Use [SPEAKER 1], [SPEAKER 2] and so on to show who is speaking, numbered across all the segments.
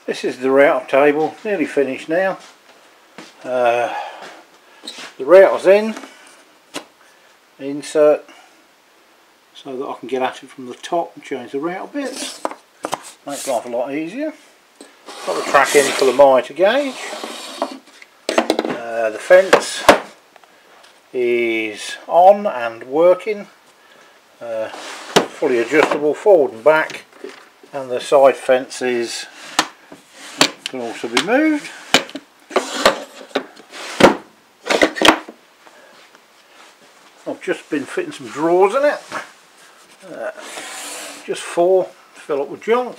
[SPEAKER 1] This is the router table, nearly finished now. The router's in, insert, so that I can get at it from the top and change the router bits. Makes life a lot easier. Got the track in for the mitre gauge. The fence is on and working. Fully adjustable forward and back, and the side fences can also be moved. I've just been fitting some drawers in it, just 4 to fill up with junk.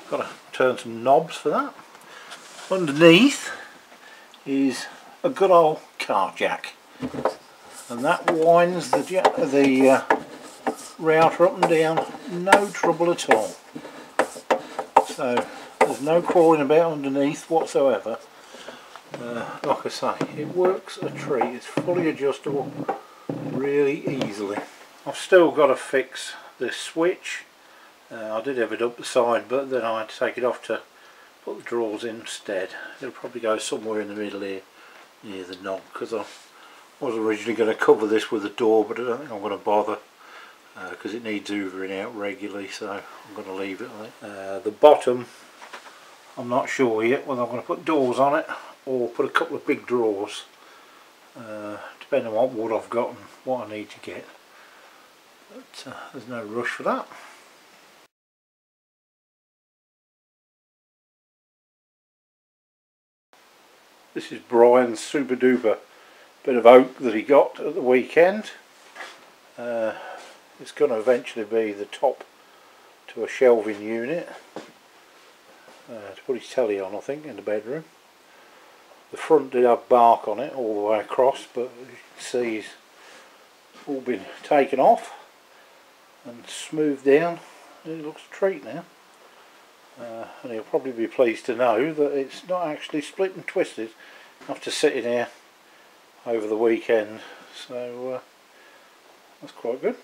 [SPEAKER 1] Got to turn some knobs for that. Underneath is a good old car jack, and that winds the router up and down, no trouble at all. So there's no crawling about underneath whatsoever. Like I say, it works a treat. It's fully adjustable really easily. I've still got to fix this switch. I did have it up the side, but then I had to take it off to put the drawers in instead. It'll probably go somewhere in the middle here near the knob, because I was originally going to cover this with a door, but I don't think I'm going to bother because it needs hoovering out regularly, so I'm going to leave it like that. The bottom, I'm not sure yet whether I'm going to put doors on it or put a couple of big drawers, depending on what wood I've got and what I need to get, but there's no rush for that. This is Brian's super duper bit of oak that he got at the weekend. It's going to eventually be the top to a shelving unit to put his telly on, I think, in the bedroom. The front did have bark on it all the way across, but you can see it's all been taken off and smoothed down. It looks a treat now. And he'll probably be pleased to know that it's not actually split and twisted after sitting here over the weekend, so that's quite good.